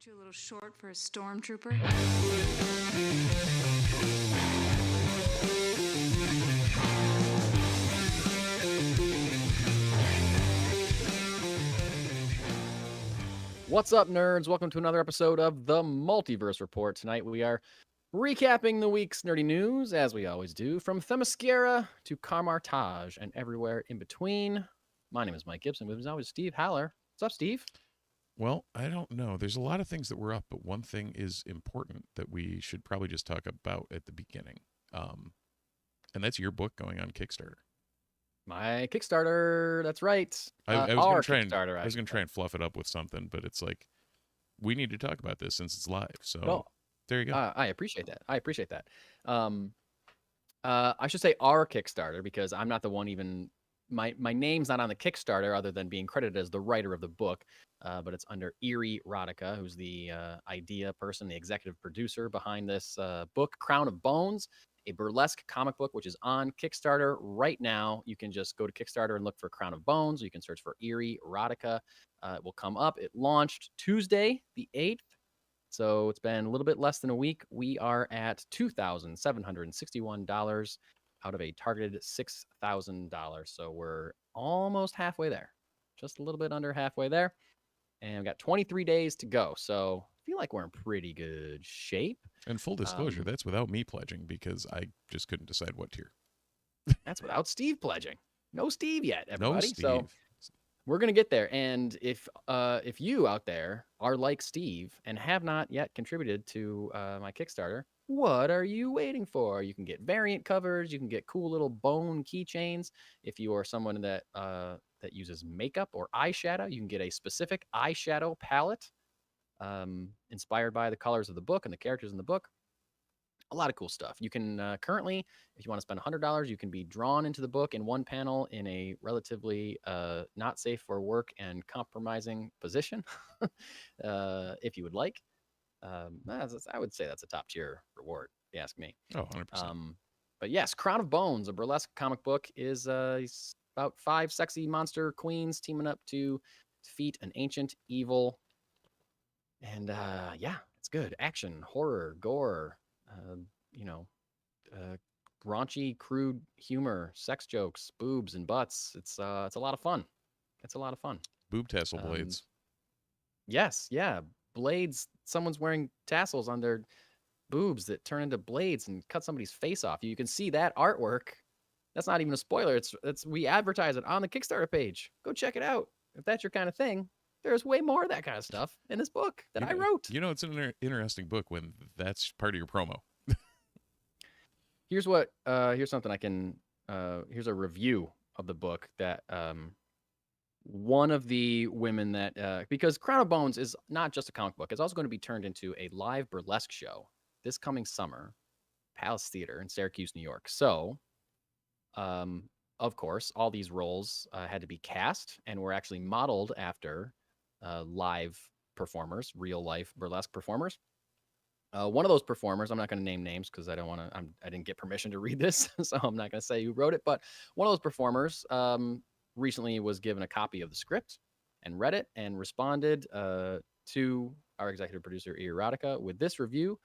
Aren't you a little short for a stormtrooper? What's up, nerds? Welcome to another episode of the Multiverse Report. Tonight we are recapping the week's nerdy news, as we always do, from Themyscira to Carmartage and everywhere in between. My name is Mike Gibson. With me, as always, Steve Haller. What's up, Steve? Well, I don't know. There's a lot of things that were up, but one thing is important that we should probably just talk about at the beginning. And that's your book going on Kickstarter. My Kickstarter. That's right. I was Our going Kickstarter. to try and fluff it up with something, but it's like we need to talk about this since it's live. So Well, there you go. I appreciate that. I should say our Kickstarter because I'm not the one even. My name's not on the Kickstarter other than being credited as the writer of the book, but it's under Erie Rodica, who's the idea person, the executive producer behind this book, Crown of Bones, a burlesque comic book, which is on Kickstarter right now. You can just go to Kickstarter and look for Crown of Bones. Or you can search for Erie Rodica. It will come up. It launched Tuesday, the 8th. So it's been a little bit less than a week. We are at $2,761 out of a targeted $6,000. So we're almost halfway there, just a little bit under halfway there. And we've got 23 days to go. So I feel like we're in pretty good shape. And full disclosure, that's without me pledging because I just couldn't decide what tier. That's without Steve pledging. No Steve yet, everybody. No Steve. So we're going to get there. And if you out there are like Steve and have not yet contributed to my Kickstarter, what are you waiting for? You can get variant covers. You can get cool little bone keychains. If you are someone that that uses makeup or eyeshadow, you can get a specific eyeshadow palette inspired by the colors of the book and the characters in the book. A lot of cool stuff. You can currently, if you want to spend $100, you can be drawn into the book in one panel in a relatively not safe for work and compromising position, if you would like. I would say that's a top tier reward, if you ask me. Oh, 100%. But yes, Crown of Bones, a burlesque comic book, is about 5 sexy monster queens teaming up to defeat an ancient evil. And yeah, it's good. Action, horror, gore, raunchy, crude humor, sex jokes, boobs and butts. It's a lot of fun. It's a lot of fun. Boob tassel blades. Yes, yeah. Blades. Someone's wearing tassels on their boobs that turn into blades and cut somebody's face off. You can see that artwork. That's not even a spoiler. It's we advertise it on the Kickstarter page. Go check it out. If that's your kind of thing, there's way more of that kind of stuff in this book that I wrote. You know, it's an interesting book when that's part of your promo. Here's something I can, here's a review of the book that one of the women that, because Crown of Bones is not just a comic book, it's also going to be turned into a live burlesque show this coming summer, Palace Theater in Syracuse, New York. So, of course, all these roles had to be cast and were actually modeled after live performers, real life burlesque performers. One of those performers, I'm not going to name names because I don't want to. I didn't get permission to read this, so I'm not going to say who wrote it. But one of those performers recently was given a copy of the script and read it and responded to our executive producer Erotica with this review,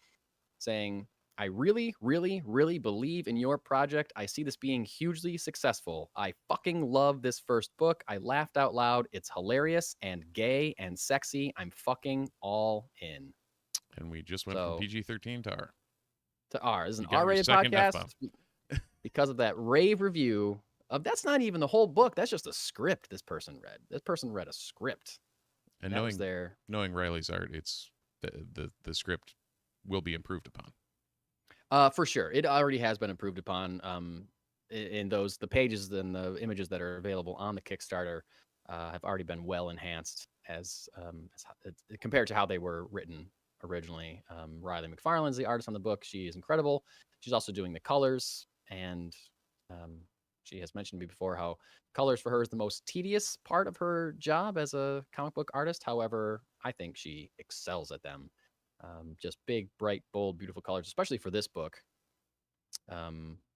saying, "I really, really, really believe in your project. I see this being hugely successful. I fucking love this first book. I laughed out loud. It's hilarious and gay and sexy. I'm fucking all in." And we just went from PG-13 to R. To R. This is an R-rated podcast because of that rave review of, that's not even the whole book. That's just a script this person read. This person read a script. And knowing Riley's art, it's the script will be improved upon. For sure. It already has been improved upon. In the pages and the images that are available on the Kickstarter have already been well enhanced as compared to how they were written originally. Riley McFarlane's the artist on the book. She is incredible. She's also doing the colors, and she has mentioned to me before how colors for her is the most tedious part of her job as a comic book artist. However, I think she excels at them. Just big, bright, bold, beautiful colors, especially for this book,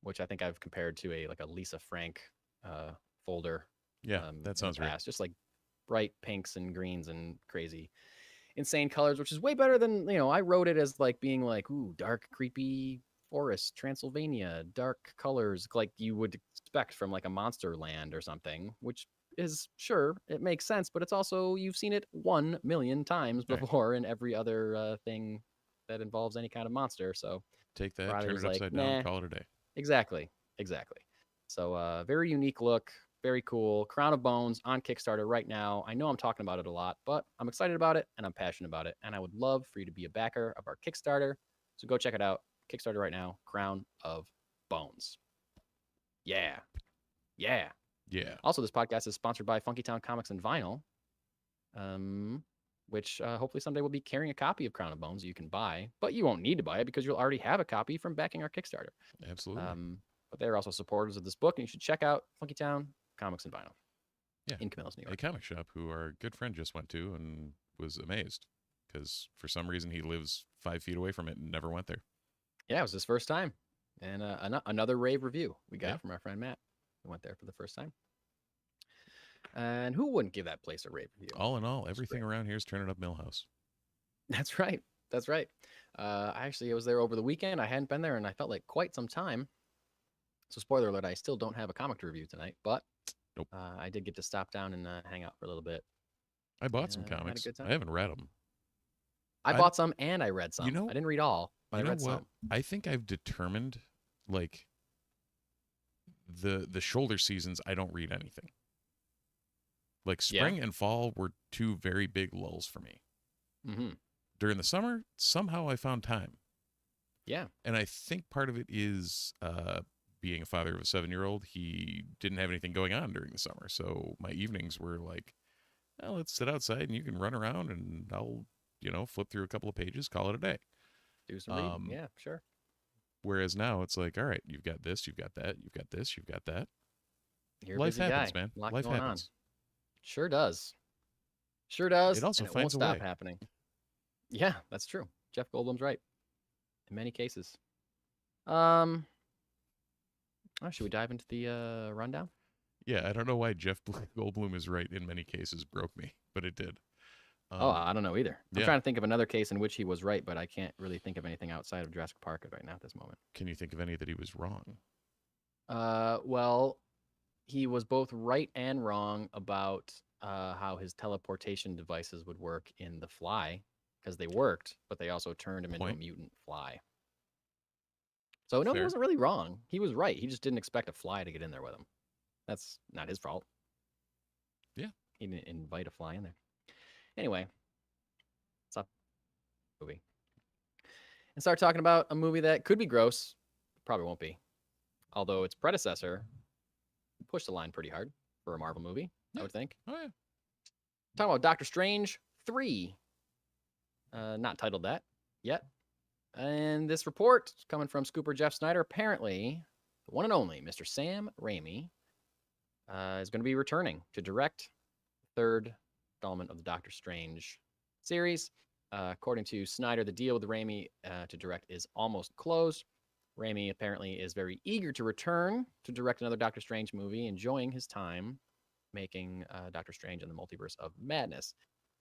which I think I've compared to a Lisa Frank folder. Yeah, that sounds right. Just like bright pinks and greens and crazy. insane colors, which is way better than, I wrote it as like being like, ooh, dark, creepy forest, Transylvania, dark colors, like you would expect from like a monster land or something, which is sure, it makes sense, but it's also, you've seen it 1 million times Right. before in every other thing that involves any kind of monster. So Take that, Riley turn was it like, upside nah, down, call it a day. exactly. So very unique look, very cool. Crown of Bones on Kickstarter right now. I know I'm talking about it a lot, but I'm excited about it and I'm passionate about it. And I would love for you to be a backer of our Kickstarter. So go check it out. Kickstarter right now, Crown of Bones. Yeah. Yeah. Yeah. Also, this podcast is sponsored by Funky Town Comics and Vinyl, which hopefully someday will be carrying a copy of Crown of Bones you can buy, but you won't need to buy it because you'll already have a copy from backing our Kickstarter. Absolutely. But they're also supporters of this book, and you should check out Funky Town Comics and Vinyl. Yeah. In Camillus, New A York. comic shop who our good friend just went to and was amazed because for some reason he lives 5 feet away from it and never went there. Yeah, it was his first time. And another rave review we got Yeah. from our friend Matt, who went there for the first time. And who wouldn't give that place a rave review? All in all, everything around here is turning up Millhouse. That's right. That's right. I was there over the weekend. I hadn't been there and I felt like quite some time. So spoiler alert, I still don't have a comic to review tonight, but Nope. I did get to stop down and hang out for a little bit. I bought some had a comics. good time. I haven't read them. I bought some and I read some. know- I didn't read all, but You I know read what? some. I think I've determined, like, the shoulder seasons, I don't read anything. Like, spring and fall were 2 very big lulls for me. Mm-hmm. During the summer, somehow I found time. Yeah. And I think part of it is being a father of a 7-year-old, he didn't have anything going on during the summer. So my evenings were like, well, let's sit outside and you can run around and I'll, flip through a couple of pages, call it a day. Do some reading. Yeah, sure. Whereas now it's like, all right, you've got this, you've got that, you've got this, you've got that. You're a Life busy happens, guy. man. Lot Life going on. happens. Sure does. Sure does. It also and it finds won't a stop way. happening. Yeah, that's true. Jeff Goldblum's right. In many cases. Should we dive into the rundown? Yeah, I don't know why Jeff Goldblum is right in many cases broke me, but it did. I don't know either. I'm yeah. trying to think of another case in which he was right, but I can't really think of anything outside of Jurassic Park right now at this moment. Can you think of any that he was wrong? Well, he was both right and wrong about how his teleportation devices would work in The Fly, because they worked, but they also turned him into a mutant fly. So no, he wasn't really wrong. He was right. He just didn't expect a fly to get in there with him. That's not his fault. Yeah. He didn't invite a fly in there. Anyway, stop movie. And start talking about a movie that could be gross. Probably won't be. Although its predecessor pushed the line pretty hard for a Marvel movie, I would think. Oh, yeah. Talking about Doctor Strange 3. Not titled that yet. And this report is coming from Scooper Jeff Snyder. Apparently, the one and only Mr. Sam Raimi is going to be returning to direct the 3rd installment of the Doctor Strange series. According to Snyder, the deal with Raimi to direct is almost closed. Raimi apparently is very eager to return to direct another Doctor Strange movie, enjoying his time making Doctor Strange and the Multiverse of Madness.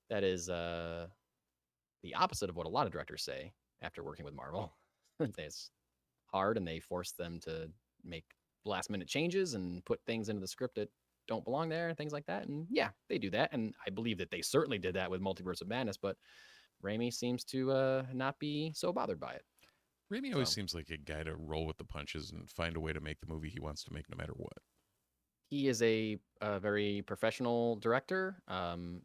That is the opposite of what a lot of directors say after working with Marvel. It's hard and they force them to make last minute changes and put things into the script that don't belong there and things like that. And yeah, they do that. And I believe that they certainly did that with Multiverse of Madness, but Raimi seems to not be so bothered by it. Raimi always seems like a guy to roll with the punches and find a way to make the movie he wants to make no matter what. He is a very professional director.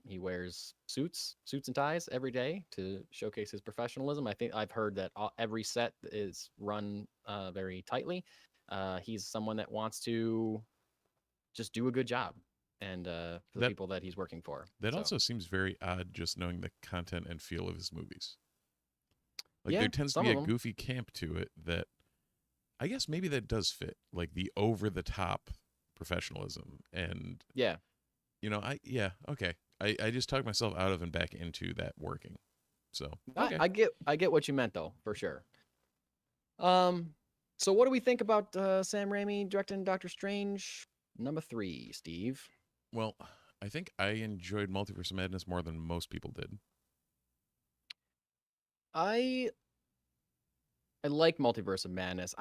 He wears suits and ties every day to showcase his professionalism. I think I've heard that every set is run very tightly. He's someone that wants to just do a good job, and for the people that he's working for. That also seems very odd, just knowing the content and feel of his movies. Like yeah, there tends to be a goofy camp to it that I guess maybe that does fit, like the over the top professionalism. And yeah, okay. I just talked myself out of and back into that working. So okay. I get what you meant though, for sure. So what do we think about Sam Raimi directing Doctor Strange number 3, Steve? Well, I think I enjoyed Multiverse of Madness more than most people did. I like Multiverse of Madness.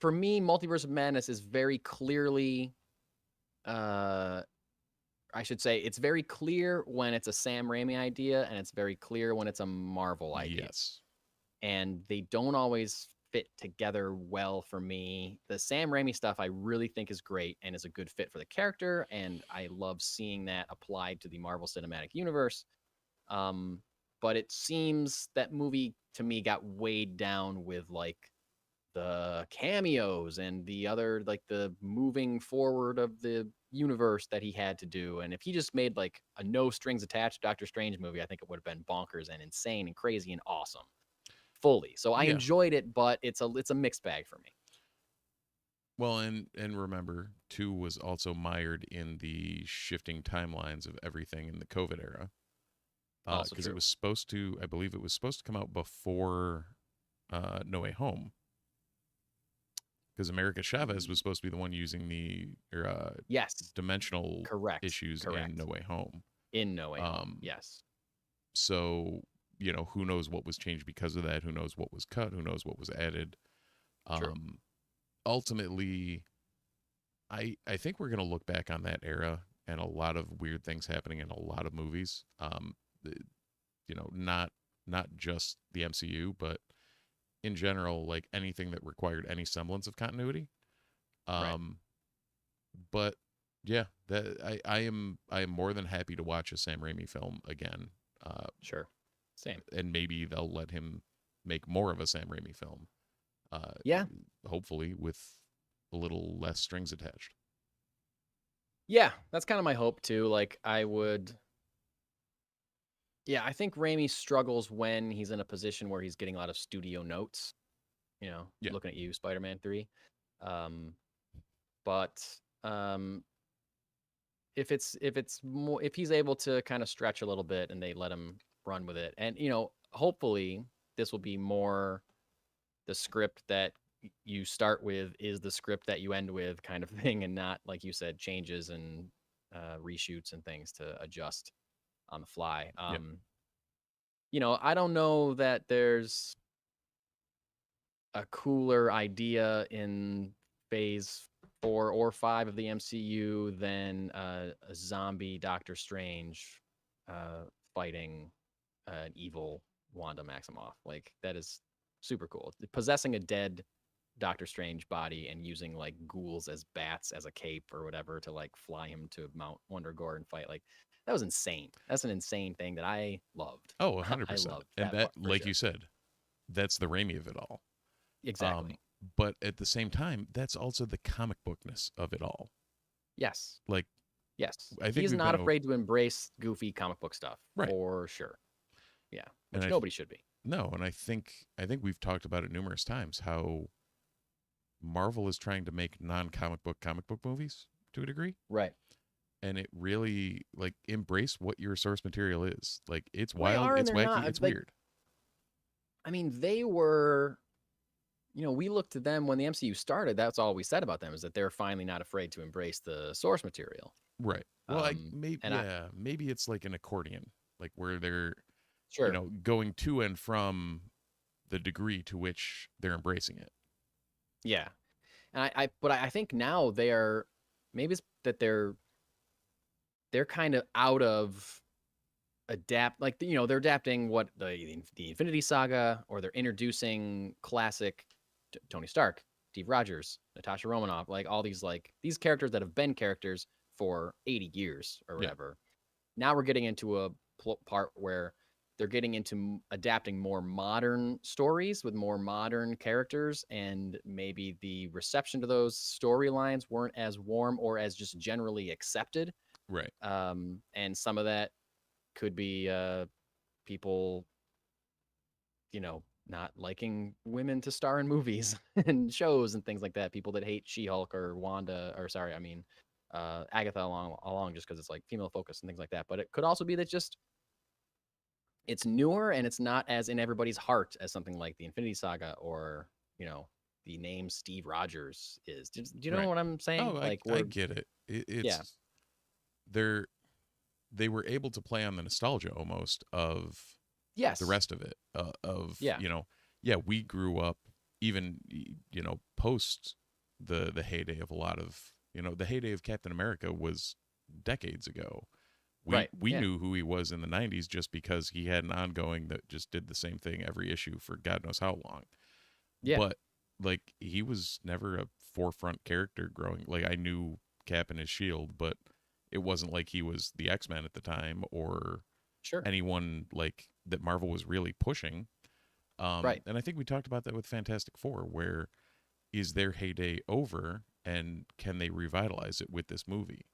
For me, Multiverse of Madness is very clearly, I should say, it's very clear when it's a Sam Raimi idea, and it's very clear when it's a Marvel idea. Yes. And they don't always fit together well for me. The Sam Raimi stuff I really think is great and is a good fit for the character, and I love seeing that applied to the Marvel Cinematic Universe. But it seems that movie to me got weighed down with like the cameos and the other, like the moving forward of the universe that he had to do. And if he just made like a no strings attached Doctor Strange movie, I think it would have been bonkers and insane and crazy and awesome fully. So I Yeah. enjoyed it, but it's a mixed bag for me. Well, and remember, 2 was also mired in the shifting timelines of everything in the COVID era. Also Because true. it was supposed to, I believe it was supposed to come out before No Way Home. Because America Chavez was supposed to be the one using the Yes, dimensional correct. issues in No Way Home. In No Way Home, yes. So, you know, who knows what was changed because of that? Who knows what was cut? Who knows what was added? True. Ultimately, I think we're going to look back on that era and a lot of weird things happening in a lot of movies. You know, not just the MCU, but in general, like anything that required any semblance of continuity. Right. But yeah, that I am more than happy to watch a Sam Raimi film again. Sure. Same. And maybe they'll let him make more of a Sam Raimi film. Yeah. Hopefully with a little less strings attached. Yeah, that's kind of my hope too. Like I think Raimi struggles when he's in a position where he's getting a lot of studio notes, you know, Yeah. looking at you, Spider-Man 3. But if he's able to kind of stretch a little bit and they let him run with it, and you know, hopefully this will be more the script that you start with is the script that you end with kind of thing, and not, like you said, changes and reshoots and things to adjust on the fly. You know, I don't know that there's a cooler idea in phase 4 or 5 of the MCU than a zombie Doctor Strange fighting an evil Wanda Maximoff. Like, that is super cool. Possessing a dead Doctor Strange body and using like ghouls as bats as a cape or whatever to like fly him to Mount Wondergore and fight, like that was insane. That's an insane thing that I loved. Oh, I 100%. loved And that that, part, for like sure. you said, that's the Raimi of it all. Exactly. But at the same time, that's also the comic bookness of it all. Yes. Like, Yes. I think He's we've not been afraid to embrace goofy comic book stuff, Right. for sure. Yeah, which And nobody should be. No, and I think we've talked about it numerous times how Marvel is trying to make non-comic book movies to a degree. Right. And it really, like, embrace what your source material is. Like, it's They wild, are and it's they're wacky, not. it's Like, weird. I mean, they were, you know, we looked to them when the MCU started. That's all we said about them, is that they're finally not afraid to embrace the source material. Right. Well, and maybe it's like an accordion, like where they're, Sure. you know, going to and from the degree to which they're embracing it. Yeah. And but I think now they are, maybe it's that they're kind of out of like, you know, they're adapting what the Infinity Saga, or they're introducing classic Tony Stark, Steve Rogers, Natasha Romanoff, like all these characters that have been characters for 80 years or whatever. Yeah. Now we're getting into a part where they're getting into adapting more modern stories with more modern characters, and maybe the reception to those storylines weren't as warm or as just generally accepted. Right. And some of that could be people, you know, not liking women to star in movies and shows and things like that. People that hate She-Hulk or Wanda, or sorry, I mean Agatha along just because it's like female focused and things like that. But it could also be that just it's newer and it's not as in everybody's heart as something like the Infinity Saga, or, you know, the name Steve Rogers is. Do you know what I'm saying? Oh, like, I get it. It's they were able to play on the nostalgia almost of Yes. the rest of it. Yeah. We grew up even post the heyday of a lot of the heyday of Captain America was decades ago. We Yeah. knew who he was in the 90s just because he had an ongoing that just did the same thing every issue for God knows how long. Yeah. But like he was never a forefront character growing. Like I knew Cap and his shield, but it wasn't like he was the X-Men at the time or Sure. anyone like that Marvel was really pushing. Right. And I think we talked about that with Fantastic Four, where is their heyday over and can they revitalize it with this movie?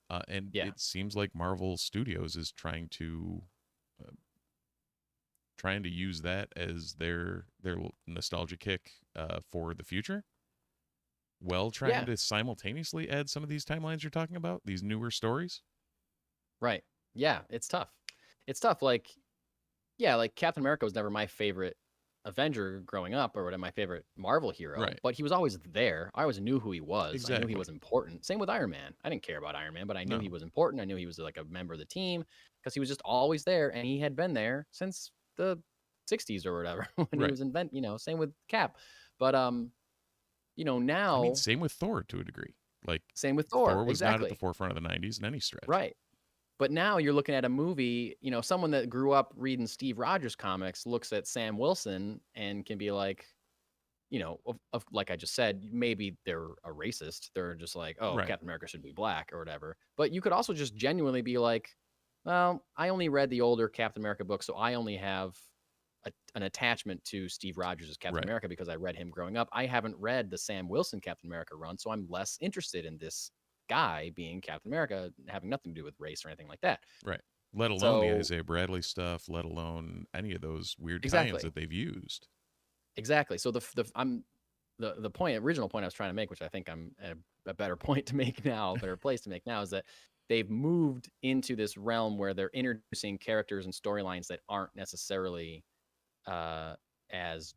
And Yeah. it seems like Marvel Studios is trying to use that as their nostalgia kick for the future, while trying Yeah. to simultaneously add some of these timelines you're talking about, these newer stories. Right. Yeah. It's tough. It's tough. Like, yeah, like Captain America was never my favorite Avenger growing up or my favorite Marvel hero, Right. but he was always there. I always knew who he was. I knew Exactly. he was important. Same with Iron Man. I didn't care about Iron Man, but I knew No. he was important. I knew he was like a member of the team because he was just always there, and he had been there since the 60s or whatever when Right. he was same with Cap. But now I mean, same with Thor to a degree. Like same with Thor. Thor was not at Exactly. the forefront of the 90s in any stretch. Right. But now you're looking at a movie, someone that grew up reading Steve Rogers comics looks at Sam Wilson and can be like, like I just said, maybe they're a racist. They're just like, oh, Right. Captain America should be black or whatever. But you could also just genuinely be like, well, I only read the older Captain America book, so I only have an attachment to Steve Rogers as Captain Right. America because I read him growing up. I haven't read the Sam Wilson Captain America run, so I'm less interested in this guy being Captain America, having nothing to do with race or anything like that. Right. Let alone the Isaiah Bradley stuff, let alone any of those weird tie-ins that they've used. Exactly. So the original point I was trying to make, which I think I'm at a better point to make now, a better place to make now, is that they've moved into this realm where they're introducing characters and storylines that aren't necessarily as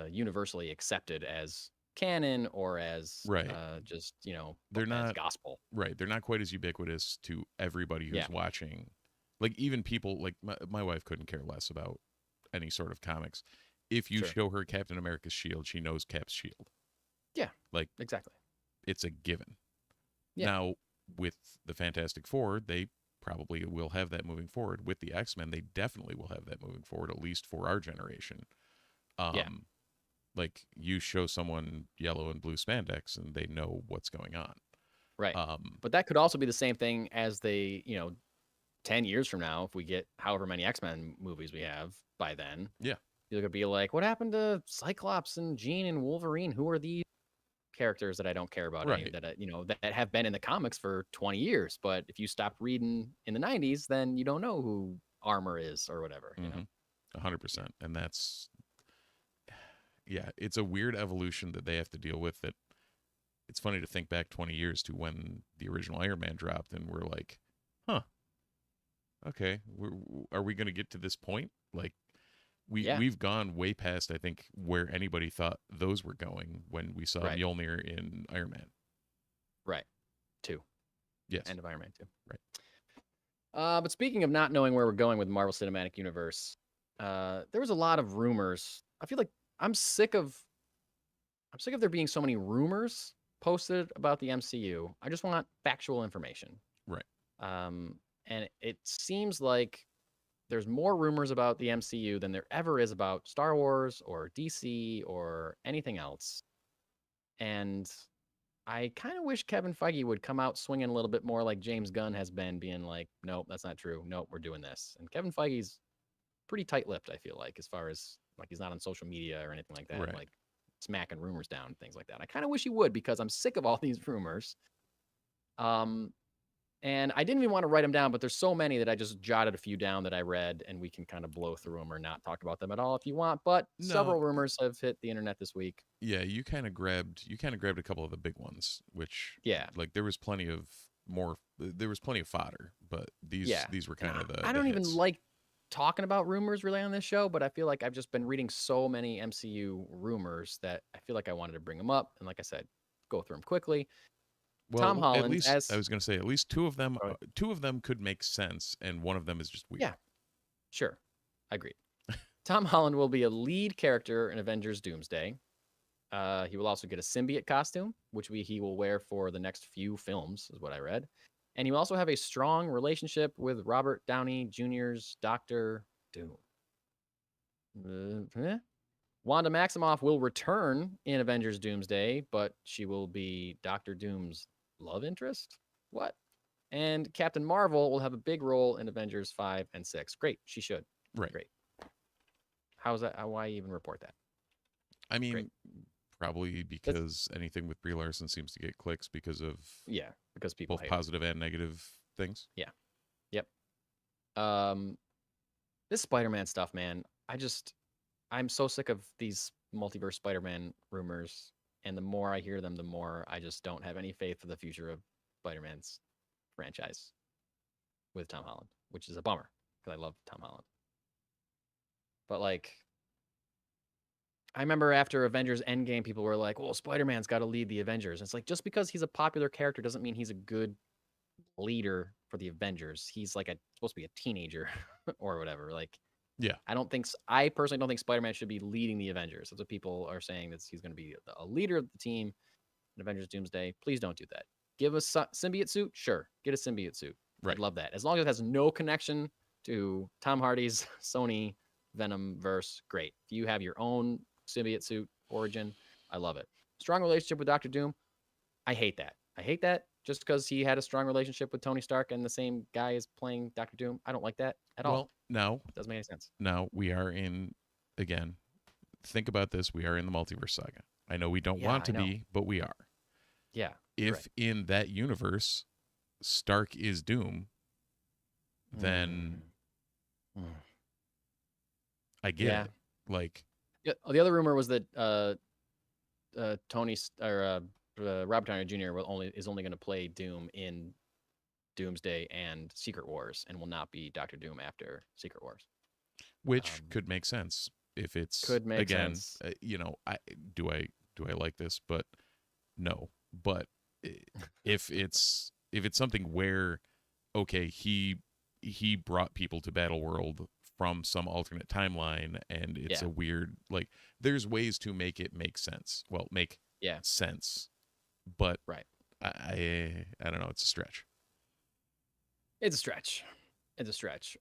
universally accepted as canon or as Right. just They're as not gospel. Right. They're not quite as ubiquitous to everybody who's watching. Like even people like my wife couldn't care less about any sort of comics. If you show her Captain America's shield, she knows Cap's shield. Yeah. Like exactly. It's a given. Yeah. Now with the Fantastic Four, they probably will have that moving forward. With the X-Men, they definitely will have that moving forward, at least for our generation. Like you show someone yellow and blue spandex and they know what's going on. Right. But that could also be the same thing as 10 years from now, if we get however many X-Men movies we have by then. Yeah. You're going to be like, what happened to Cyclops and Jean and Wolverine? Who are these characters that I don't care about? Right. That have been in the comics for 20 years. But if you stopped reading in the 90s, then you don't know who Armor is or whatever. 100%. And that's, it's a weird evolution that they have to deal with. That it's funny to think back 20 years to when the original Iron Man dropped and we're like, huh, okay, are we going to get to this point? Like we've gone way past, I think, where anybody thought those were going when we saw Mjolnir in Iron Man. Right. 2. Yes. End of Iron Man 2. Right. But speaking of not knowing where we're going with Marvel Cinematic Universe, there was a lot of rumors. I feel like I'm sick of there being so many rumors posted about the MCU. I just want factual information. Right. And it seems like there's more rumors about the MCU than there ever is about Star Wars or DC or anything else. And I kind of wish Kevin Feige would come out swinging a little bit more like James Gunn has been, being like, nope, that's not true. Nope, we're doing this. And Kevin Feige's pretty tight-lipped, I feel like, as far as like he's not on social media or anything like that, Right. like smacking rumors down and things like that. I kind of wish he would, because I'm sick of all these rumors. And I didn't even want to write them down, but there's so many that I just jotted a few down that I read, and we can kind of blow through them or not talk about them at all if you want. But several rumors have hit the internet this week. Yeah, you kind of grabbed a couple of the big ones, which like there was plenty of fodder, but these were kind of the I don't even hits. like talking about rumors really on this show, but I feel like I've just been reading so many MCU rumors that I feel like I wanted to bring them up, and like I said, go through them quickly. Well, Tom Holland, at least I was going to say at least two of them could make sense, and one of them is just weird. Yeah, Sure. Agreed. Tom Holland will be a lead character in Avengers Doomsday. He will also get a symbiote costume, which he will wear for the next few films, is what I read. And he will also have a strong relationship with Robert Downey Jr.'s Doctor Doom. Wanda Maximoff will return in Avengers Doomsday, but she will be Doctor Doom's love interest? What? And Captain Marvel will have a big role in Avengers 5 and 6. Great. She should. Right. Great. How's that? Why even report that? I mean, Great. probably because anything with Brie Larson seems to get clicks because of because people both hate positive and negative things. Yep. This Spider-Man stuff, man. I'm so sick of these multiverse Spider-Man rumors, and the more I hear them, the more I just don't have any faith for the future of Spider-Man's franchise with Tom Holland, which is a bummer because I love Tom Holland. But like, I remember after Avengers Endgame, people were like, well, Spider-Man's got to lead the Avengers. And it's like, just because he's a popular character doesn't mean he's a good leader for the Avengers. He's like supposed to be a teenager or whatever. Like, Yeah. I personally don't think Spider-Man should be leading the Avengers. That's what people are saying, that he's going to be a leader of the team in Avengers Doomsday. Please don't do that. Give us a symbiote suit? Sure. Get a symbiote suit. Right. I'd love that. As long as it has no connection to Tom Hardy's Sony Venom verse, great. If you have your own symbiote suit origin, I love it. Strong relationship with Doctor Doom, I hate that. I hate that just because he had a strong relationship with Tony Stark and the same guy is playing Doctor Doom. I don't like that at all. Well, now Doesn't make any sense. Now we are in, again, think about this. We are in the multiverse saga. I know we don't want to be, but we are. Yeah. If in that universe, Stark is Doom, then I get it. Like, yeah, the other rumor was that Robert Downey Jr. is only going to play Doom in Doomsday and Secret Wars, and will not be Doctor Doom after Secret Wars. Which could make sense if it's sense. You know, do I like this? But no. But if it's something where, okay, he brought people to Battle World from some alternate timeline, and it's a weird, like, there's ways to make it make sense. Well, make sense, but I don't know. It's a stretch. It's a stretch.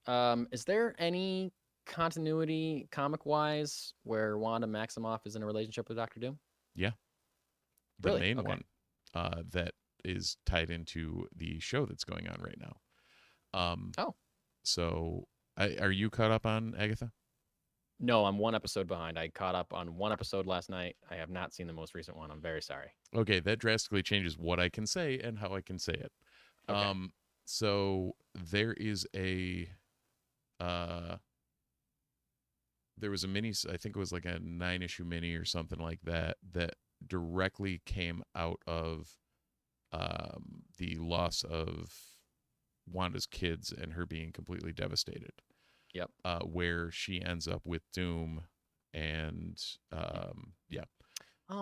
Is there any continuity comic-wise where Wanda Maximoff is in a relationship with Doctor Doom? Yeah. The really? main one that is tied into the show that's going on right now. So are you caught up on Agatha? No, I'm one episode behind. I caught up on one episode last night. I have not seen the most recent one. I'm very sorry. Okay, that drastically changes what I can say and how I can say it. Okay. So there is there was a mini, I think it was like a 9-issue mini or something like that, that directly came out of the loss of Wanda's kids and her being completely devastated. Yep. Where she ends up with Doom, and Oh,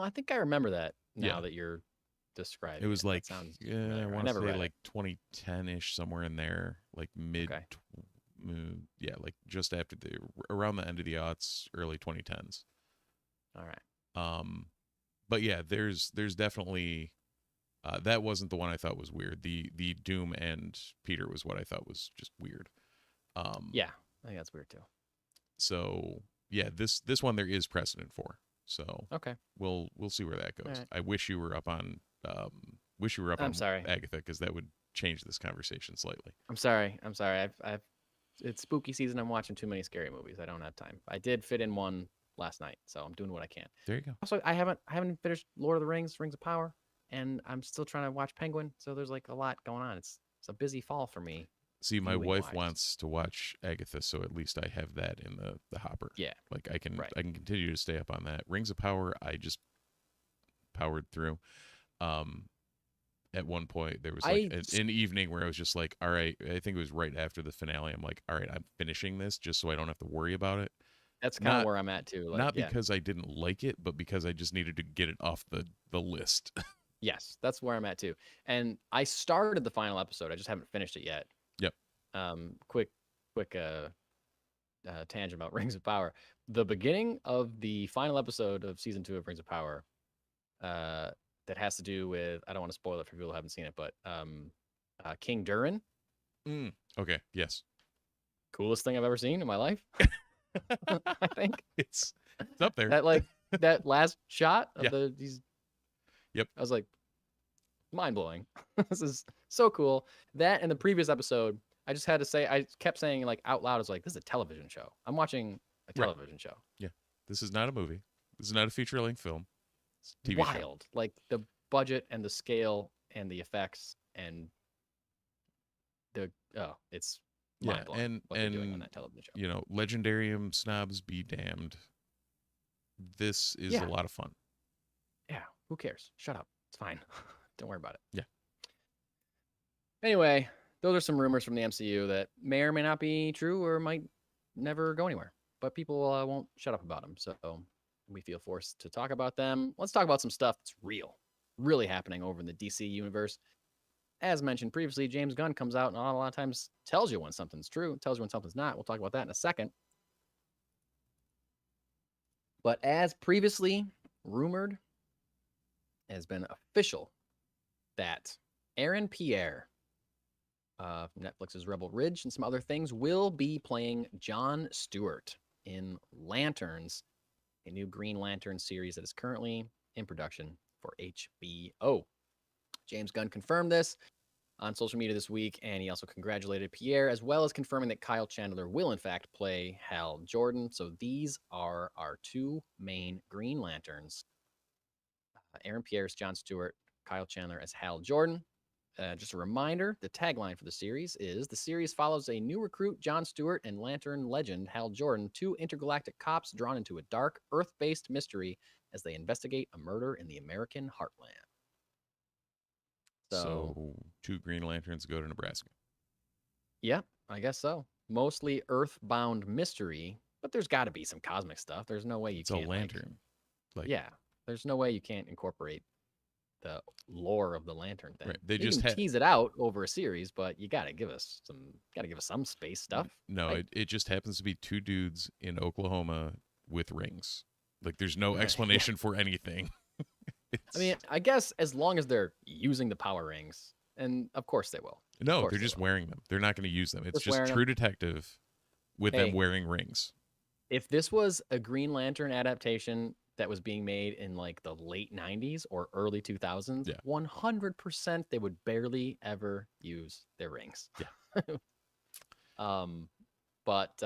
I think I remember that now that you're describing. It was like, I want to say like 2010-ish, somewhere in there, like mid. Okay. Like just after around the end of the aughts, early 2010s. All right. But yeah, there's definitely that wasn't the one I thought was weird. The Doom and Peter was what I thought was just weird. Yeah, I think that's weird too. So yeah, this one there is precedent for. So okay, we'll see where that goes. Right. I wish you were up on sorry, Agatha, because that would change this conversation slightly. I'm sorry. I've it's spooky season. I'm watching too many scary movies. I don't have time. I did fit in one last night, so I'm doing what I can. There you go. Also, I haven't finished Lord of the Rings, Rings of Power, and I'm still trying to watch Penguin. So there's like a lot going on. It's a busy fall for me. See, my wife wants to watch Agatha, so at least I have that in the hopper. Yeah, like I can continue to stay up on that. Rings of Power, I just powered through. At one point, there was like an evening where I was just like, all right, I think it was right after the finale. I'm like, all right, I'm finishing this just so I don't have to worry about it. That's kind of where I'm at too. Like, not because I didn't like it, but because I just needed to get it off the list. Yes, that's where I'm at too. And I started the final episode. I just haven't finished it yet. Yep. Quick tangent about Rings of Power. The beginning of the final episode of season 2 of Rings of Power, that has to do with, I don't want to spoil it for people who haven't seen it, but King Durin, Okay. Yes. coolest thing I've ever seen in my life. I think It's up there. that last shot of Yeah. these. Yep. I was like, mind blowing. This is so cool. That and the previous episode, I just had to say, I kept saying like out loud, I was like, this is a television show. I'm watching a Right. television show. Yeah. This is not a movie. This is not a feature-length film. It's a TV show. Wild. Like the budget and the scale and the effects and it's Yeah, mind blowing what they're doing on that television show. You know, Legendarium snobs be damned. This is Yeah. a lot of fun. Yeah, who cares? Shut up. It's fine. Don't worry about it. Yeah. Anyway, those are some rumors from the MCU that may or may not be true or might never go anywhere. But people won't shut up about them. So we feel forced to talk about them. Let's talk about some stuff that's really happening over in the DC universe. As mentioned previously, James Gunn comes out and a lot of times tells you when something's true, tells you when something's not. We'll talk about that in a second. But as previously rumored, it has been official that Aaron Pierre from Netflix's Rebel Ridge and some other things will be playing John Stewart in Lanterns, a new Green Lantern series that is currently in production for HBO. James Gunn confirmed this on social media this week, and he also congratulated Pierre, as well as confirming that Kyle Chandler will, in fact, play Hal Jordan. So these are our two main Green Lanterns. Aaron Pierre as John Stewart, Kyle Chandler as Hal Jordan. Just a reminder, the tagline for the series is, the series follows a new recruit, John Stewart, and Lantern legend, Hal Jordan, two intergalactic cops drawn into a dark, Earth-based mystery as they investigate a murder in the American heartland. So 2 Green Lanterns go to Nebraska. Yeah, I guess so. Mostly Earth-bound mystery, but there's got to be some cosmic stuff. There's no way you It's can't. a lantern. There's no way you can't incorporate the lore of the lantern thing. Right. They you just can tease it out over a series, but you gotta give us some space stuff. No, right? it just happens to be 2 dudes in Oklahoma with rings. Like there's no Right. explanation for anything. I mean, I guess as long as they're using the power rings, and of course they will. No, course they're they just will. wearing them. They're not going to use them. It's Just just wearing True Detective with Hey. them wearing rings. If this was a Green Lantern adaptation that was being made in like the late 90s or early 2000s, Yeah. 100% they would barely ever use their rings. Yeah. But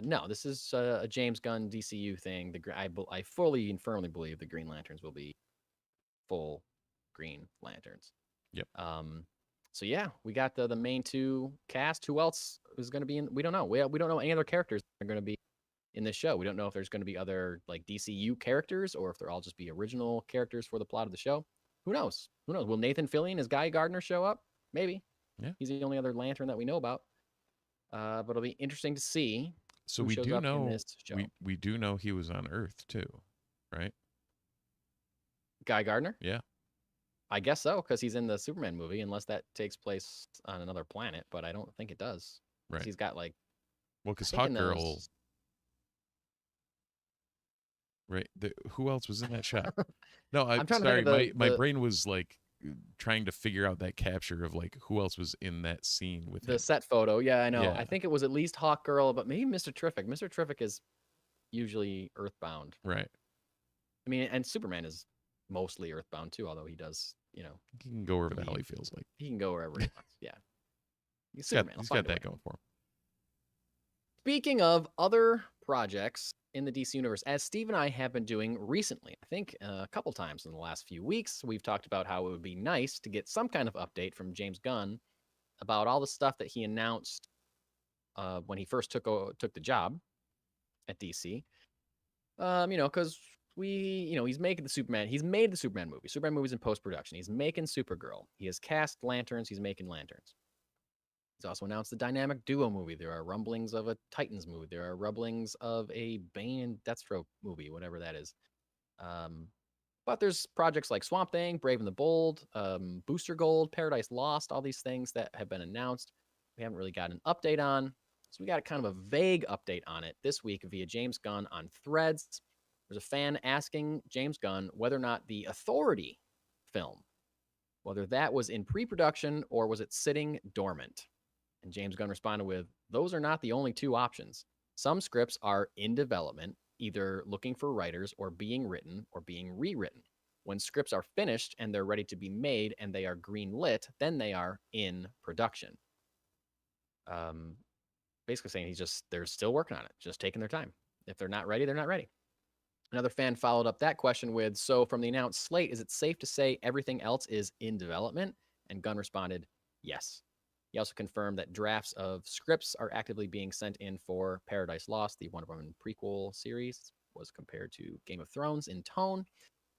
no, this is a James Gunn DCU thing. I fully and firmly believe the Green Lanterns will be full Green Lanterns. Yep. So yeah, we got the main 2 cast. Who else is going to be in? We don't know. We don't know any other characters that are going to be in this show. We don't know if there's going to be other like DCU characters or if they'll all just be original characters for the plot of the show. Who knows? Who knows? Will Nathan Fillion as Guy Gardner show up? Maybe. Yeah. He's the only other Lantern that we know about. But it'll be interesting to see. So who we shows do up in know this show. we do know he was on Earth too, right? Guy Gardner? Yeah. I guess so, because he's in the Superman movie, unless that takes place on another planet, but I don't think it does. 'Cause Right. He's got like Well, because I think in Hawkgirl, those- right? Who else was in that shot? No, I'm trying to sorry. think of My the- brain was like trying to figure out that capture of like who else was in that scene with the him. set photo. Yeah, I know. Yeah. I think it was at least Hawkgirl, but maybe Mr. Terrific. Mr. Terrific is usually Earthbound. Right. I mean, and Superman is mostly Earthbound too, although he does, He can go wherever the hell he leave. feels like. he can go wherever he wants. Yeah. He's He's got, Superman. I'll he's find got a way. that going for him. Speaking of other projects in the DC universe, as Steve and I have been doing recently, I think a couple times in the last few weeks, we've talked about how it would be nice to get some kind of update from James Gunn about all the stuff that he announced when he first took the job at DC. Because he's making the Superman. He's made the Superman movie. Superman movie's in post-production. He's making Supergirl. He has cast Lanterns. He's making Lanterns. He's also announced the Dynamic Duo movie. There are rumblings of a Titans movie. There are rumblings of a Bane and Deathstroke movie, whatever that is. But there's projects like Swamp Thing, Brave and the Bold, Booster Gold, Paradise Lost, all these things that have been announced. We haven't really got an update on. So we got kind of a vague update on it this week via James Gunn on Threads. There's a fan asking James Gunn whether or not the Authority film, whether that was in pre-production or was it sitting dormant. And James Gunn responded with, those are not the only two options. Some scripts are in development, either looking for writers or being written or being rewritten. When scripts are finished and they're ready to be made and they are green-lit, then they are in production. Basically saying they're still working on it, just taking their time. If they're not ready, they're not ready. Another fan followed up that question with, so from the announced slate, is it safe to say everything else is in development? And Gunn responded, yes. He also confirmed that drafts of scripts are actively being sent in for Paradise Lost, the Wonder Woman prequel series, was compared to Game of Thrones in tone.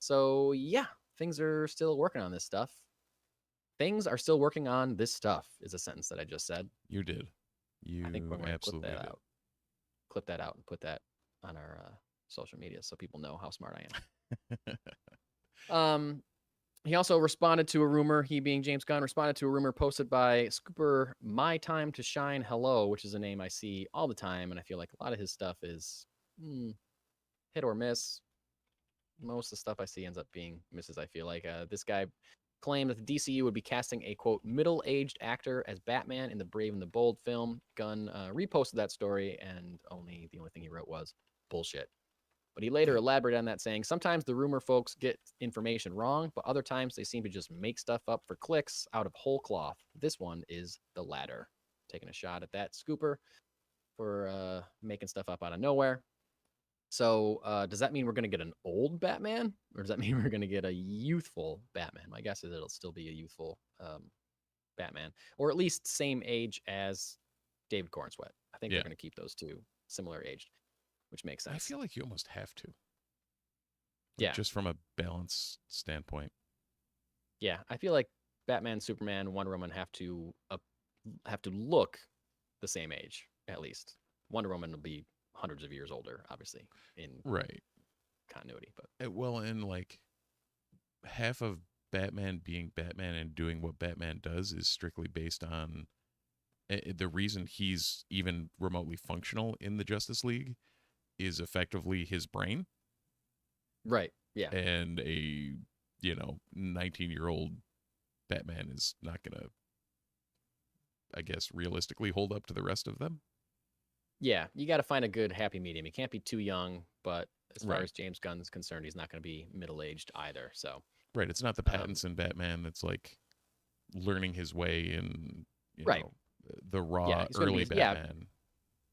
So yeah, things are still working on this stuff. Things are still working on this stuff is a sentence that I just said. You did. You I think we're going to absolutely clip that did. out. Clip that out and put that on our social media so people know how smart I am. He also responded to a rumor, he being James Gunn, responded to a rumor posted by Scooper My Time to Shine Hello, which is a name I see all the time, and I feel like a lot of his stuff is hit or miss. Most of the stuff I see ends up being misses, I feel like. This guy claimed that the DCU would be casting a, quote, middle-aged actor as Batman in the Brave and the Bold film. Gunn reposted that story, and the only thing he wrote was bullshit. But he later elaborated on that, saying, sometimes the rumor folks get information wrong, but other times they seem to just make stuff up for clicks out of whole cloth. This one is the latter. Taking a shot at that Scooper for making stuff up out of nowhere. So does that mean we're going to get an old Batman? Or does that mean we're going to get a youthful Batman? My guess is it'll still be a youthful Batman. Or at least same age as David Cornsweet. I think they're going to keep those two similar aged, which makes sense. I feel like you almost have to. Yeah. Just from a balance standpoint. Yeah, I feel like Batman, Superman, Wonder Woman have to look the same age, at least. Wonder Woman will be hundreds of years older, obviously, in continuity. But well, and like half of Batman being Batman and doing what Batman does is strictly based on the reason he's even remotely functional in the Justice League is effectively his brain. Right. Yeah. And a 19-year-old Batman is not gonna, I guess, realistically hold up to the rest of them. Yeah, you got to find a good happy medium. He can't be too young, but as far as James Gunn's concerned, he's not going to be middle-aged either. So it's not the Pattinson Batman that's like learning his way in the raw early Batman.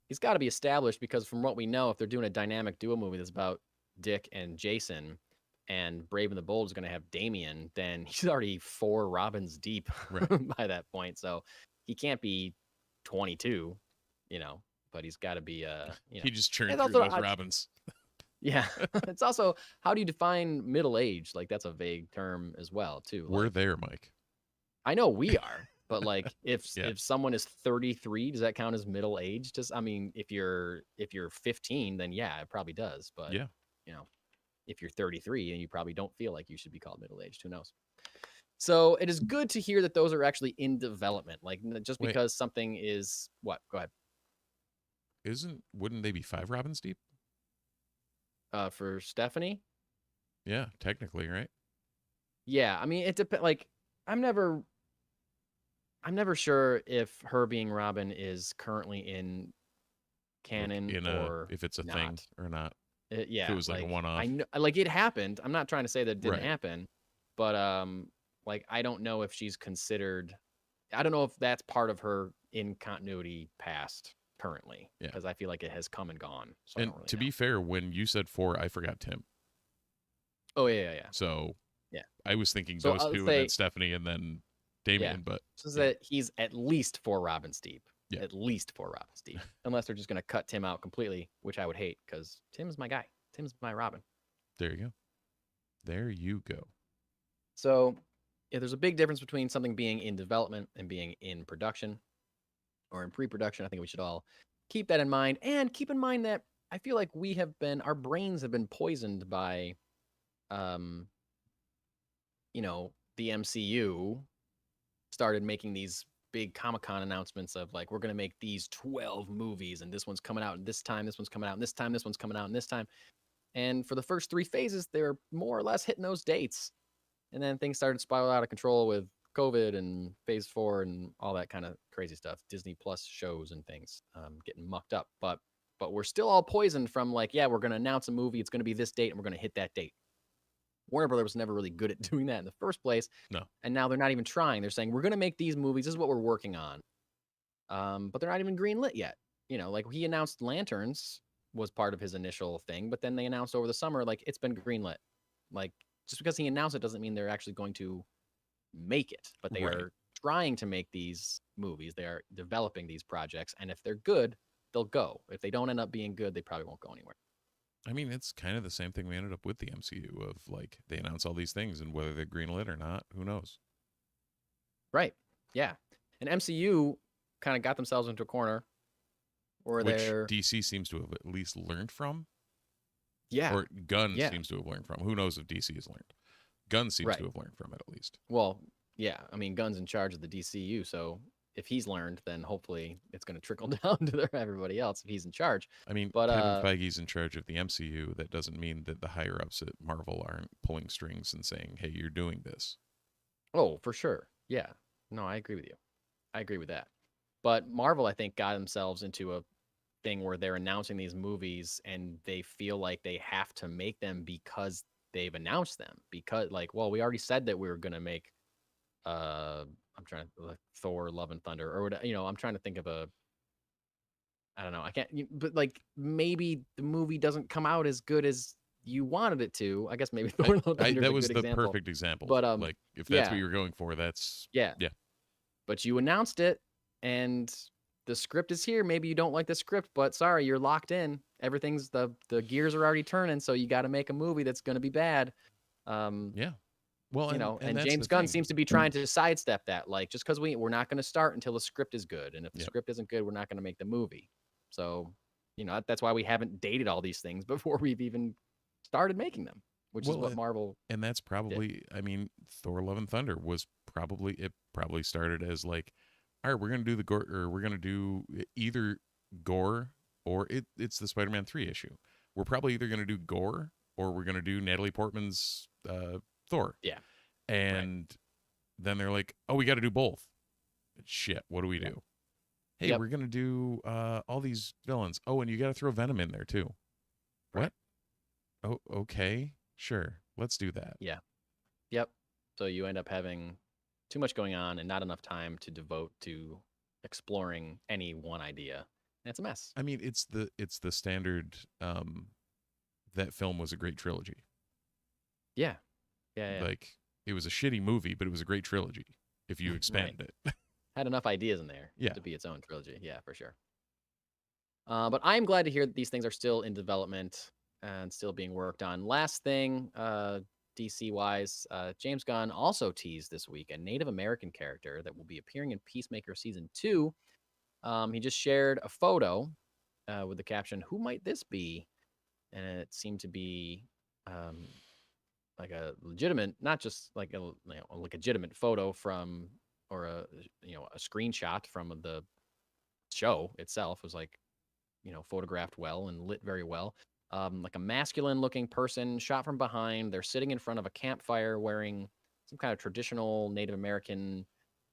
He's got to be established because from what we know, if they're doing a dynamic duo movie that's about Dick and Jason, and Brave and the Bold is going to have Damian, then he's already 4 Robins deep by that point. So he can't be 22, but he's got to be he just churned through those Robins. Yeah. It's also, how do you define middle age? Like, that's a vague term as well too. We're there, Mike. I know we are, but like if someone is 33, does that count as middle age? If you're 15, then yeah, it probably does. But if you're 33 and you probably don't feel like you should be called middle aged, who knows? So it is good to hear that those are actually in development. Like, just because something is what? Go ahead. Wouldn't they be 5 Robins deep? For Stephanie? Yeah, technically, right? Yeah, it depends. Like, I'm never sure if her being Robin is currently in canon or if it's a not. thing or not. Yeah, if it was like a one-off. I know, like, it happened. I'm not trying to say that it didn't happen, but like, I don't know if she's considered. I don't know if that's part of her in continuity past currently, because I feel like it has come and gone. So and to be fair, when you said 4, I forgot Tim. Oh yeah. So yeah, I was thinking those two, and then Stephanie, and then Damian. But so that he's at least 4 Robins deep. Yeah. At least 4 Robins deep, unless they're just going to cut Tim out completely, which I would hate because Tim's my guy. Tim's my Robin. There you go. So, yeah, there's a big difference between something being in development and being in production or in pre-production. I think we should all keep that in mind, and keep in mind that I feel like our brains have been poisoned by, the MCU started making these big Comic-Con announcements of like, we're going to make these 12 movies and this one's coming out and this time, this one's coming out and this time, this one's coming out and this time. And for the first 3 phases, they were more or less hitting those dates. And then things started to spiral out of control with COVID and phase 4 and all that kind of crazy stuff. Disney Plus shows and things getting mucked up. But we're still all poisoned from like, yeah, we're going to announce a movie. It's going to be this date and we're going to hit that date. Warner Brothers was never really good at doing that in the first place. No. And now they're not even trying. They're saying, we're going to make these movies. This is what we're working on. But they're not even greenlit yet. You know, like he announced Lanterns was part of his initial thing, but then they announced over the summer, like, it's been greenlit. Like, just because he announced it doesn't mean they're actually going to make it, but they are trying to make these movies. They are developing these projects, and if they're good, they'll go. If they don't end up being good, they probably won't go anywhere. I mean, it's kind of the same thing we ended up with the MCU of like they announce all these things and whether they're greenlit or not, who knows? Right. Yeah. And MCU kind of got themselves into a corner where Which they're DC seems to have at least learned from. yeah. Or Gunn seems to have learned from. Who knows if DC has learned? Gunn seems to have learned from it at least. Well, yeah. I mean, Gunn's in charge of the DCU, so if he's learned, then hopefully it's going to trickle down to everybody else if he's in charge. I mean, but Kevin Feige's in charge of the MCU. That doesn't mean that the higher ups at Marvel aren't pulling strings and saying, "Hey, you're doing this." Oh, for sure. Yeah. No, I agree with you. I agree with that. But Marvel, I think, got themselves into a thing where they're announcing these movies and they feel like they have to make them because they've announced them. Because, like, well, we already said that we were going to make I'm trying to like Thor Love and Thunder or whatever, you know, I'm trying to think of I don't know, I can't, but like maybe the movie doesn't come out as good as you wanted it to. I guess maybe Thor Love and Thunder that is was a good the example. perfect example. But like if that's what you're going for, that's yeah. But you announced it and the script is here. Maybe you don't like the script, but sorry, you're locked in. Everything's the gears are already turning, so you got to make a movie that's going to be bad. Yeah. Well, you know, and that's James Gunn seems to be trying to sidestep that. Like, just because we're not going to start until the script is good, and if the script isn't good, we're not going to make the movie. So, you know, that's why we haven't dated all these things before we've even started making them, which is what Marvel. And that's probably, I mean, Thor: Love and Thunder was probably started as like, all right, we're going to do the gore, or we're going to do either gore or it's the Spider-Man 3 issue. We're probably either going to do gore or we're going to do Natalie Portman's Thor. Yeah. And then they're like, oh, we got to do both. Shit, what do we do? Hey, we're going to do all these villains. Oh, and you got to throw Venom in there too. What? Oh, okay. Sure. Let's do that. Yeah. Yep. So you end up having too much going on and not enough time to devote to exploring any one idea. And it's a mess. I mean, it's the standard that film was a great trilogy. Yeah. Yeah. Like, it was a shitty movie, but it was a great trilogy if you expanded it. Had enough ideas in there to be its own trilogy. Yeah, for sure. But I'm glad to hear that these things are still in development and still being worked on. Last thing, DC-wise, James Gunn also teased this week a Native American character that will be appearing in Peacemaker Season 2. He just shared a photo with the caption, "Who might this be?" And it seemed to be like a legitimate, not just like a legitimate photo from, or a screenshot from the show itself. It was like, photographed well and lit very well. Like a masculine looking person shot from behind. They're sitting in front of a campfire wearing some kind of traditional Native American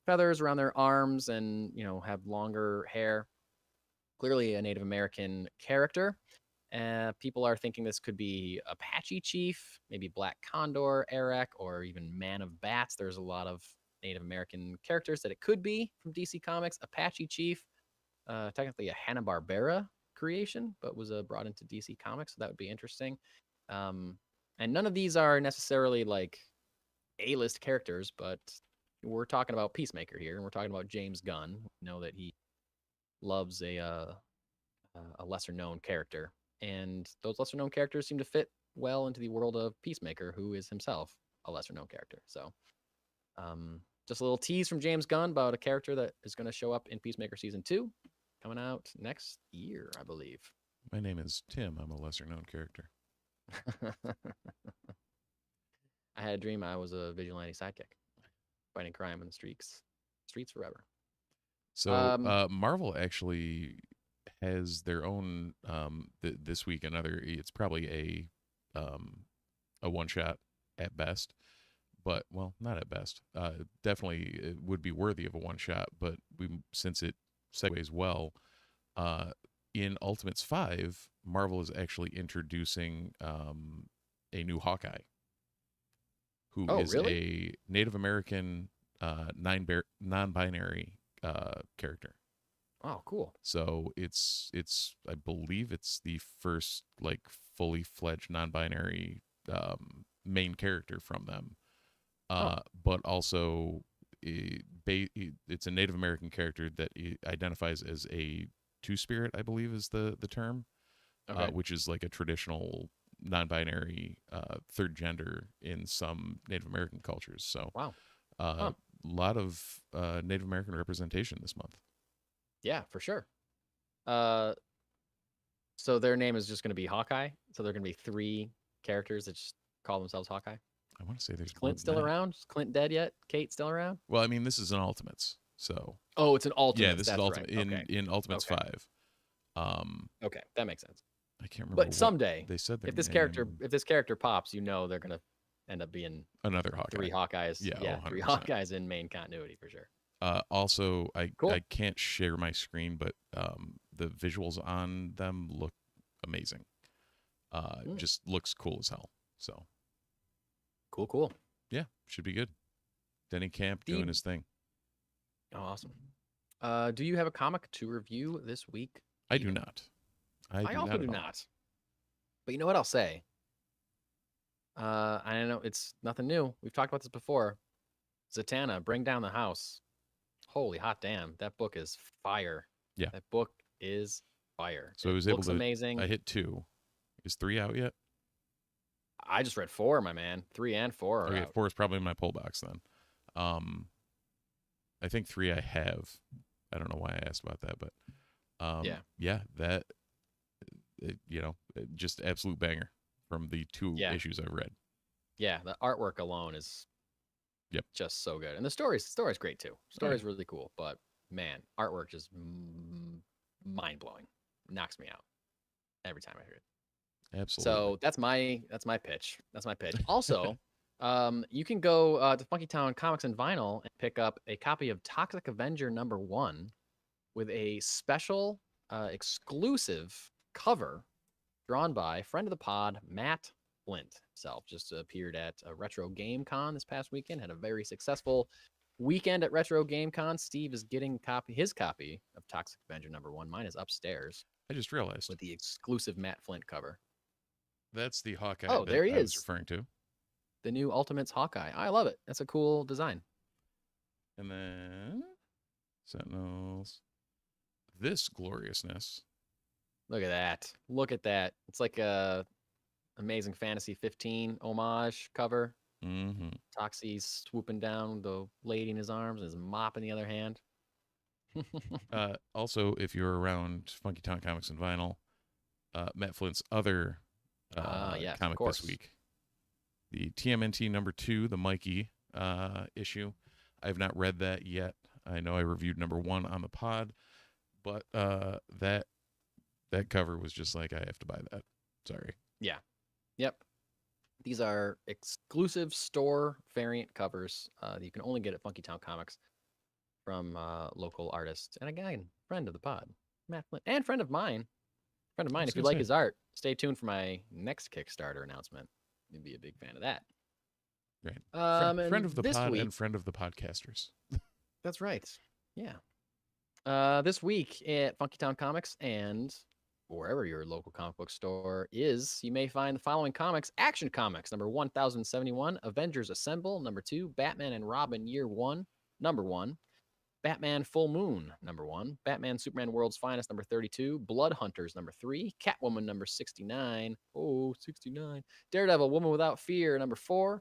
feathers around their arms and, have longer hair. Clearly a Native American character. People are thinking this could be Apache Chief, maybe Black Condor, Eric, or even Man of Bats. There's a lot of Native American characters that it could be from DC Comics. Apache Chief, technically a Hanna-Barbera creation, but was brought into DC Comics, so that would be interesting. And none of these are necessarily like A-list characters, but we're talking about Peacemaker here, and we're talking about James Gunn. We know that he loves a lesser-known character, and those lesser-known characters seem to fit well into the world of Peacemaker, who is himself a lesser-known character. So, just a little tease from James Gunn about a character that is going to show up in Peacemaker Season 2, coming out next year, I believe. My name is Tim. I'm a lesser-known character. I had a dream I was a vigilante sidekick, fighting crime in the streets forever. So Marvel actually has their own this week another. It's probably a one shot at best, but well, not at best. Definitely it would be worthy of a one shot, but since it segues well, in Ultimates 5, Marvel is actually introducing a new Hawkeye, who Oh, is really? a Native American non-binary character. Oh, cool. So it's I believe it's the first like fully fledged non-binary main character from them. But also it's a Native American character that identifies as a two-spirit, I believe is the term, Okay. which is like a traditional non-binary third gender in some Native American cultures. So Wow. a lot of Native American representation this month. Yeah, for sure. So their name is just going to be Hawkeye. So they're going to be 3 characters that just call themselves Hawkeye. I want to say there's Is Clint more still than that. around? Is Clint dead yet? Kate still around? Well, I mean, this is an Ultimates, so Oh, it's an yeah, Ultimates. this is That's Ultimate right. Okay. in Ultimates Okay. 5. Okay, that makes sense. I can't remember But what someday, they said. Their if this name. character pops, you know they're gonna end up being Another Hawkeye. 3 Hawkeyes. Yeah, Yeah, 3 100%. Hawkeyes in main continuity for sure. Also, I Cool. can't share my screen, but the visuals on them look amazing. Just looks cool as hell. So Cool. yeah, should be good. Denny Camp doing his thing. Oh, awesome. Do you have a comic to review this week? I do not. I also do not. But you know what I'll say? I know it's nothing new. We've talked about this before. Zatanna, Bring Down the House. Holy hot damn. That book is fire. Yeah. That book is fire. So it I was able looks to. amazing. I hit 2. Is 3 out yet? I just read 4, my man. 3 and 4 are Okay, out. 4 is probably in my pull box then. I think 3 I have. I don't know why I asked about that, but yeah, that just absolute banger from the 2 issues I've read. Yeah, the artwork alone is just so good, and the story's great too. Story's really cool, but man, artwork just mind blowing, knocks me out every time I hear it. Absolutely. So that's my pitch. That's my pitch. Also, you can go to Funky Town Comics and Vinyl and pick up a copy of Toxic Avenger #1 with a special exclusive cover drawn by friend of the pod, Matt Flint himself. Just appeared at Retro Game Con this past weekend. Had a very successful weekend at Retro Game Con. Steve is getting his copy of Toxic Avenger #1. Mine is upstairs. I just realized. With the exclusive Matt Flint cover. That's the Hawkeye that there he I is. was referring to. The new Ultimates Hawkeye. I love it. That's a cool design. And then Sentinels. This gloriousness. Look at that. Look at that. It's like a Amazing Fantasy 15 homage cover. Mm-hmm. Toxie's swooping down with the lady in his arms and his mop in the other hand. Also, if you're around Funky Town Comics and Vinyl, Matt Flint's other comic this week, the TMNT #2, the Mikey issue. I've not read that yet. I know I reviewed #1 on the pod, but that cover was just like, I have to buy that. Sorry. Yeah. Yep. These are exclusive store variant covers that you can only get at Funky Town Comics from local artists. And again, friend of the pod, Matt Flint, and friend of mine. If you like his art, stay tuned for my next Kickstarter announcement. You'd be a big fan of that. Right. Friend of the pod and friend of the podcasters. That's right. Yeah. This week at Funky Town Comics and wherever your local comic book store is, you may find the following comics: Action Comics #1071, Avengers Assemble #2, Batman and Robin Year 1 #1, Batman Full Moon #1, Batman Superman World's Finest #32, Blood Hunters #3, Catwoman #69, 69, Daredevil Woman Without Fear #4,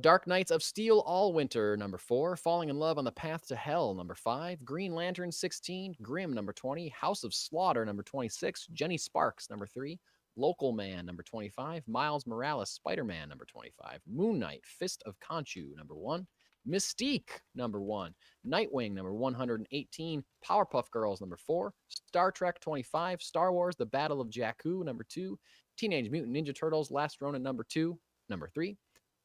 Dark Knights of Steel All Winter #4, Falling in Love on the Path to Hell #5, Green Lantern 16, Grimm #20, House of Slaughter #26, Jenny Sparks #3, Local Man #25, Miles Morales Spider-Man #25, Moon Knight Fist of Khonshu #1, Mystique, number 1. Nightwing, number 118. Powerpuff Girls, number 4. Star Trek 25. Star Wars, The Battle of Jakku, number 2. Teenage Mutant Ninja Turtles, Last Ronin, number 2. Number 3.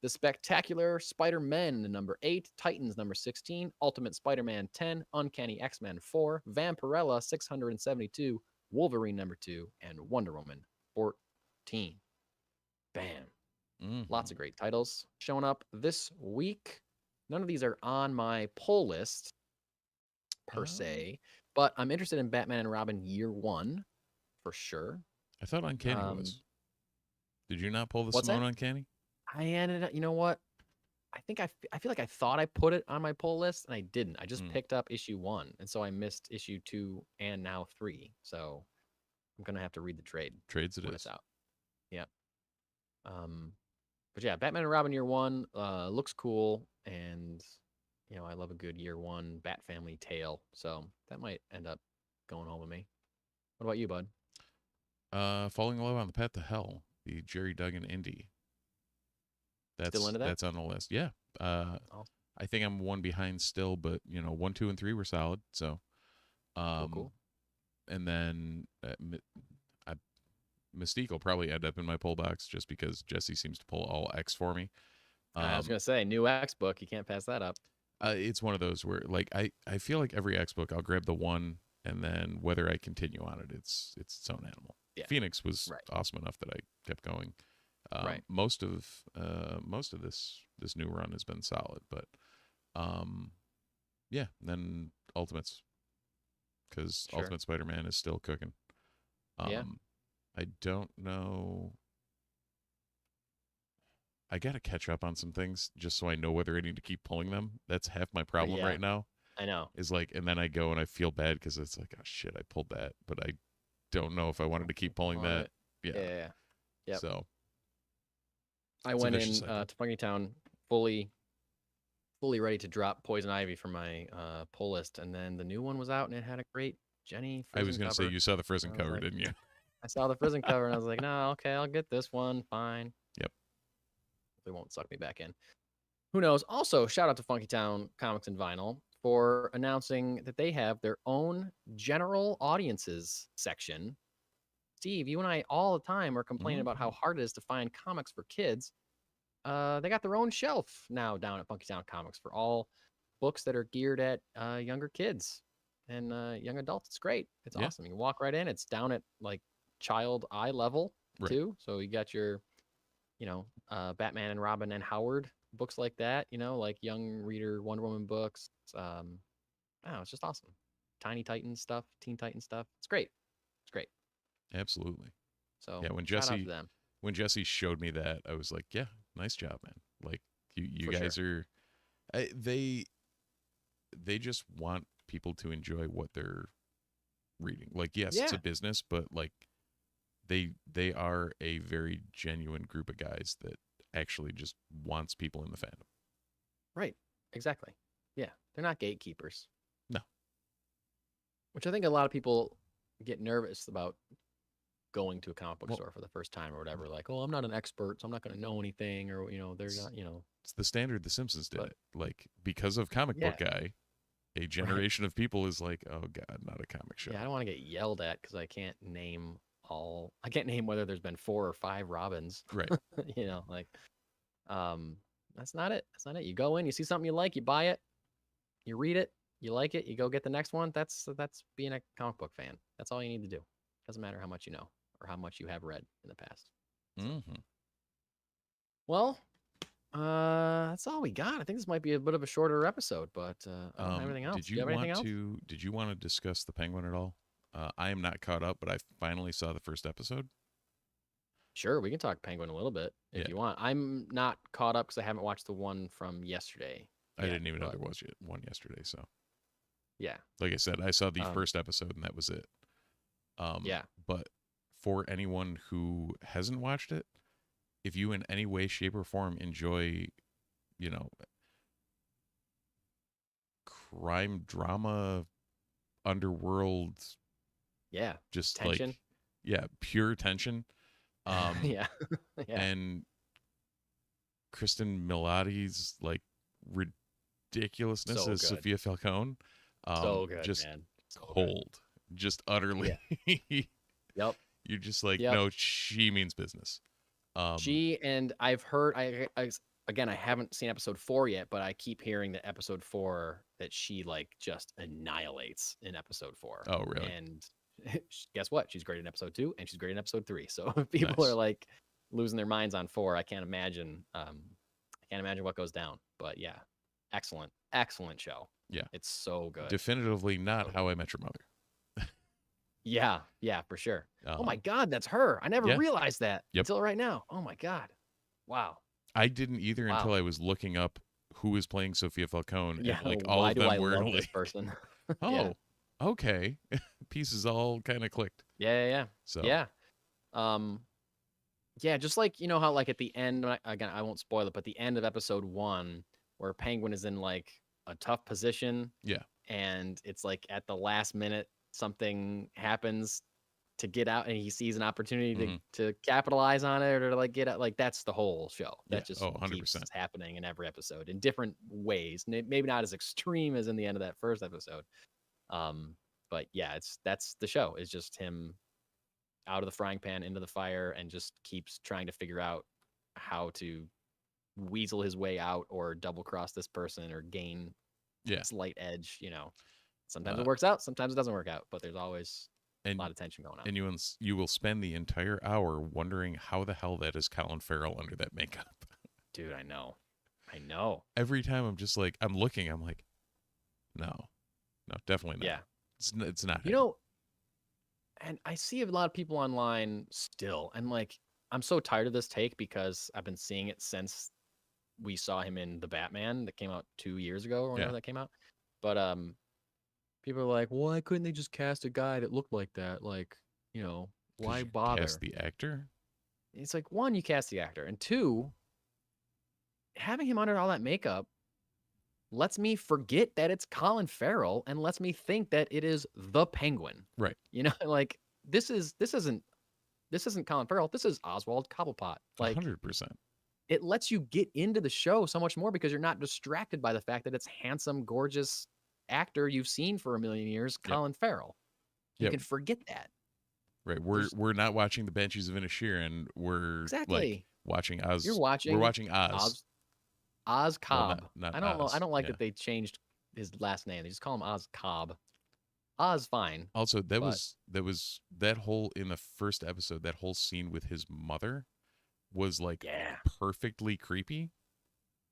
The Spectacular Spider-Men, number 8. Titans, number 16. Ultimate Spider-Man 10. Uncanny X-Men 4. Vampirella 672. Wolverine, number 2. And Wonder Woman 14. Bam. Lots of great titles showing up this week. None of these are on my poll list per se, but I'm interested in Batman and Robin Year 1 for sure. I thought Uncanny was. Did you not pull the what's Simone that? Uncanny? I ended up, you know what? I think I feel like I thought I put it on my poll list and I didn't. I just picked up issue 1, and so I missed issue 2 and now 3. So I'm gonna have to read the trade. Trades it when is. it's out. Yeah. But yeah, Batman and Robin Year 1 looks cool, and you know I love a good Year 1 Bat Family tale, so that might end up going home with me. What about you, bud? Falling in Love on the Path to Hell, the Jerry Duggan indie. Still into that? That's on the list. Yeah. I think I'm one behind still, but 1, 2, and 3 were solid. So, cool. And then Mystique will probably end up in my pull box just because Jesse seems to pull all X for me. I was gonna say new X book, you can't pass that up. It's one of those where like I feel like every X book I'll grab the one, and then whether I continue on it, it's its own animal. Yeah. Phoenix was awesome enough that I kept going. Most of this new run has been solid, but yeah. And then Ultimates, because Ultimate Spider-Man is still cooking. Yeah. I don't know. I got to catch up on some things just so I know whether I need to keep pulling them. That's half my problem right now. I know. Is like, and then I go and I feel bad because it's like, oh shit, I pulled that, but I don't know if I wanted to keep pulling that. Yeah. Yep. So I went in to Funkytown fully ready to drop Poison Ivy from my pull list, and then the new one was out and it had a great Jenny Frizen I was going to say, you saw the Frizen cover, didn't you? I saw the Frizen cover and I was like, no, okay, I'll get this one. Fine. Yep. They won't suck me back in. Who knows? Also, shout out to Funkytown Comics and Vinyl for announcing that they have their own general audiences section. Steve, you and I all the time are complaining about how hard it is to find comics for kids. They got their own shelf now down at Funkytown Comics for all books that are geared at younger kids and young adults. It's great. It's awesome. You can walk right in. It's down at like child eye level too. So you got your, Batman and Robin and Howard books like that, like young reader Wonder Woman books. It's just awesome. Tiny Titans stuff, Teen Titans stuff. It's great. It's great. Absolutely. So yeah, when Jesse showed me that, I was like, yeah, nice job, man. Like you guys are, they just want people to enjoy what they're reading. Like, yes, it's a business, but like they are a very genuine group of guys that actually just wants people in the fandom. Right. Exactly. Yeah. They're not gatekeepers. No. Which I think a lot of people get nervous about going to a comic book store for the first time or whatever. Like, oh, I'm not an expert, so I'm not going to know anything, or, they're not, It's the standard The Simpsons did it. Like, because of Comic Book Guy, a generation of people is like, oh God, not a comic shop. Yeah, I don't want to get yelled at because I can't name whether there's been 4 or 5 Robins. Right. That's not it. That's not it. You go in, you see something you like, you buy it, you read it, you like it, you go get the next one. That's being a comic book fan. That's all you need to do. Doesn't matter how much you know or how much you have read in the past. Well, that's all we got. I think this might be a bit of a shorter episode, but I don't have anything else. Did you want to discuss the Penguin at all? I am not caught up, but I finally saw the first episode. Sure, we can talk Penguin a little bit if you want. I'm not caught up because I haven't watched the one from yesterday. I didn't even know there was one yesterday. So yeah, like I said, I saw the first episode and that was it. But for anyone who hasn't watched it, if you in any way, shape, or form enjoy, crime drama, underworld, just tension. Pure tension. And Kristen Milioti's like ridiculousness So as good. Sophia Falcone. So good, just man. So good. cold, just utterly. Yep. You're just like, Yep. no, she means business. She and I've heard. Again, I haven't seen episode 4 yet, but I keep hearing that episode 4 that she like just annihilates in episode 4. Oh, really? And guess what? She's great in episode 2, and she's great in episode 3. So if people Nice. are like losing their minds on 4, I can't imagine. I can't imagine what goes down. But yeah, excellent show. Yeah, it's so good. Definitively not How I Met Your Mother. Yeah, for sure. Oh my Um, God, that's her. I never yeah. realized that Yep. until right now. Oh my God. Wow. I didn't either Wow. until I was looking up who was playing Sophia Falcone. Yeah, and like all why of do them I were love like, this person? oh, Yeah. okay. Pieces all kind of clicked. Yeah. So Yeah. Yeah, just like you know how like at the end, again, I won't spoil it, but the end of episode 1, where Penguin is in like a tough position. Yeah. And it's like at the last minute something happens to get out, and he sees an opportunity to capitalize on it or to like get out. Like that's the whole show. That just 100%. keeps happening in every episode in different ways. Maybe not as extreme as in the end of that first episode. But yeah, that's the show. It's just him out of the frying pan into the fire and just keeps trying to figure out how to weasel his way out or double cross this person or gain slight edge. Sometimes it works out, sometimes it doesn't work out, but there's always a lot of tension going on. And you will spend the entire hour wondering how the hell that is Colin Farrell under that makeup. Dude, I know. Every time I'm just like, I'm looking, I'm like, no, definitely not. Yeah. It's not. And I see a lot of people online still, and like, I'm so tired of this take because I've been seeing it since we saw him in the Batman that came out 2 years ago or whenever that came out. But people are like, why couldn't they just cast a guy that looked like that? Like, why bother? Cast the actor? It's like, 1, you cast the actor, and 2, having him under all that makeup lets me forget that it's Colin Farrell and lets me think that it is the Penguin. Right. Like this isn't Colin Farrell. This is Oswald Cobblepot. Like 100%. It lets you get into the show so much more because you're not distracted by the fact that it's handsome, gorgeous actor you've seen for a million years, Colin Farrell. You can forget that. Right. We're not watching the Banshees of Inisherin. We're like watching Oz. You're watching. We're watching Oz. Oz Cobb. Not I don't know. Oz. I don't like that they changed his last name. They just call him Oz Cobb. Oz fine. Also, that whole in the first episode, that whole scene with his mother was like perfectly creepy.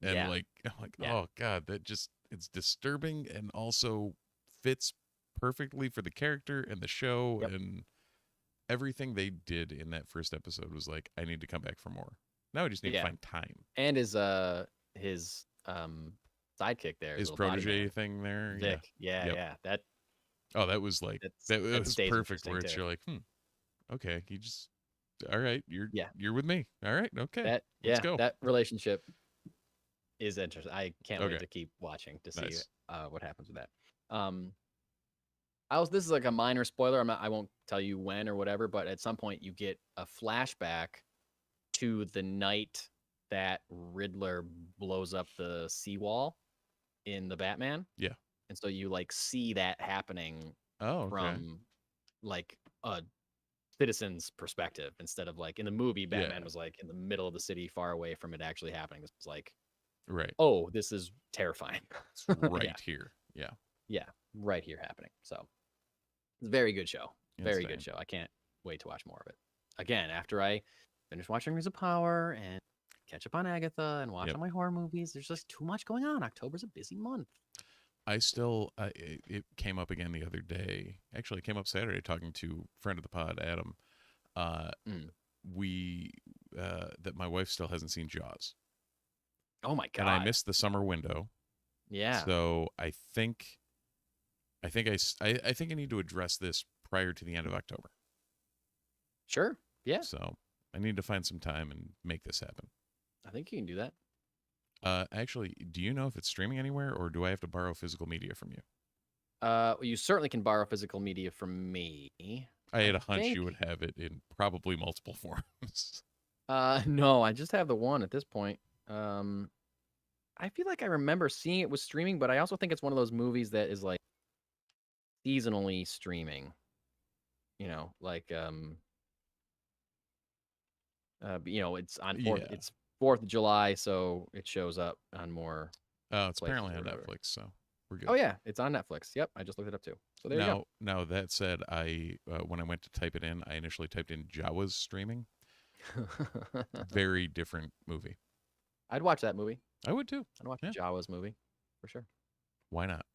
And like I'm like, oh God, it's disturbing and also fits perfectly for the character and the show and everything they did in that first episode was like, I need to come back for more. Now I just need to find time. And his sidekick there, his protege thing there, Vic. Yeah. That was like that was perfect. Where it's you're like, okay, you just all right, you're with me. All right, okay, let's go. That relationship is interesting. I can't wait to keep watching to see what happens with that. This is like a minor spoiler. I won't tell you when or whatever, but at some point you get a flashback to the night that Riddler blows up the seawall in the Batman. Yeah. And so you like see that happening from like a citizen's perspective instead of like in the movie, Batman was like in the middle of the city far away from it actually happening. This was like, oh, this is terrifying. It's right here. Yeah. Yeah. Right here happening. So it's a very good show. Very good show. I can't wait to watch more of it. Again, after I finish watching Rings of Power and catch up on Agatha and watch all my horror movies, there's just too much going on. October's a busy month. It came up again the other day. Actually, it came up Saturday talking to a friend of the pod, Adam. That my wife still hasn't seen Jaws. Oh my God. And I missed the summer window. Yeah. So I think I need to address this prior to the end of October. Sure. Yeah. So I need to find some time and make this happen. I think you can do that. Actually, do you know if it's streaming anywhere, or do I have to borrow physical media from you? You certainly can borrow physical media from me. I had a hunch you would have it in probably multiple forms. No, I just have the one at this point. I I feel like I remember seeing it was streaming, but I also think it's one of those movies that is like seasonally streaming. You know, like it's on Yeah. it's 4th of July, so it shows up on more It's places apparently or on whatever. Netflix, so we're good. Oh yeah, it's on Netflix. Yep, I just looked it up too. So there you go. Now that said, I when I went to type it in, I initially typed in Jawas streaming. Very different movie. I'd watch that movie. I would too. I'd watch Yeah. Jawa's movie for sure. Why not?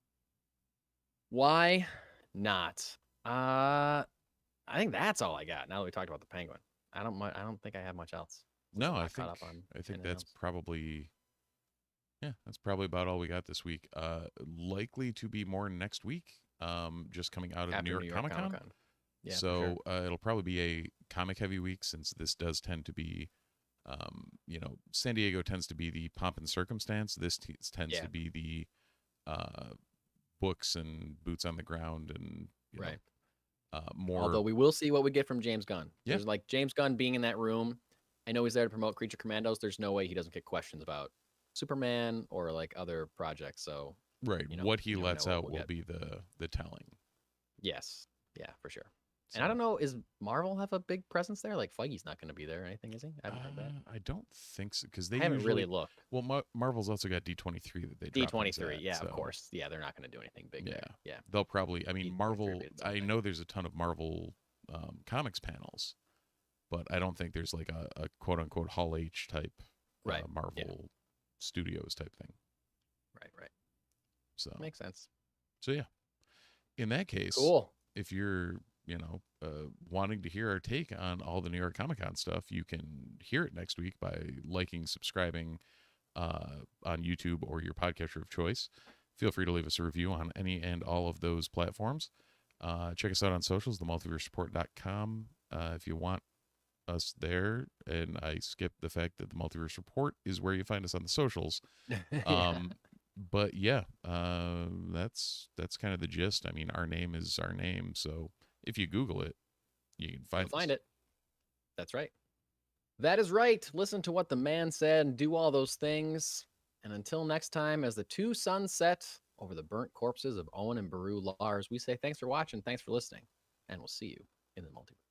Why not? I think that's all I got. Now that we talked about the Penguin, I don't think I have much else. No, I'm I not think caught up on that's anything else. probably that's probably about all we got this week. Likely to be more next week. Just coming out of After New York Comic Con. Yeah, So it'll probably be a comic heavy week since this does tend to be, San Diego tends to be the pomp and circumstance. This tends to be the books and boots on the ground and right. More. Although we will see what we get from James Gunn. Yeah. There's like James Gunn being in that room. I know he's there to promote Creature Commandos. There's no way he doesn't get questions about Superman or like other projects. So right, what he lets out will get. be the telling. Yes, yeah, for sure. So, and I don't know, is Marvel have a big presence there? Like Feige's not going to be there or anything, is he? I haven't heard that. I don't think so because they haven't usually, really looked. Well, Marvel's also got D23 that they drop D23, at, yeah, so. of course. Yeah, they're not going to do anything big. Yeah, there. Yeah. They'll probably. I mean, D23 Marvel. did I something. know there's a ton of Marvel comics panels, but I don't think there's like a quote unquote Hall H type Marvel Studios type thing. Right. So makes sense. So yeah, in that case, cool. If you're wanting to hear our take on all the New York Comic Con stuff, you can hear it next week by liking, subscribing on YouTube or your podcatcher of choice. Feel free to leave us a review on any and all of those platforms. Check us out on socials, themultiversereport.com. If you want us there, and I skipped the fact that the Multiverse Report is where you find us on the socials. But yeah, that's kind of the gist. I mean, our name is our name, so if you Google it, you can find it. That's right. That is right. Listen to what the man said and do all those things. And until next time, as the two suns set over the burnt corpses of Owen and Baru Lars, we say thanks for watching, thanks for listening, and we'll see you in the multiverse.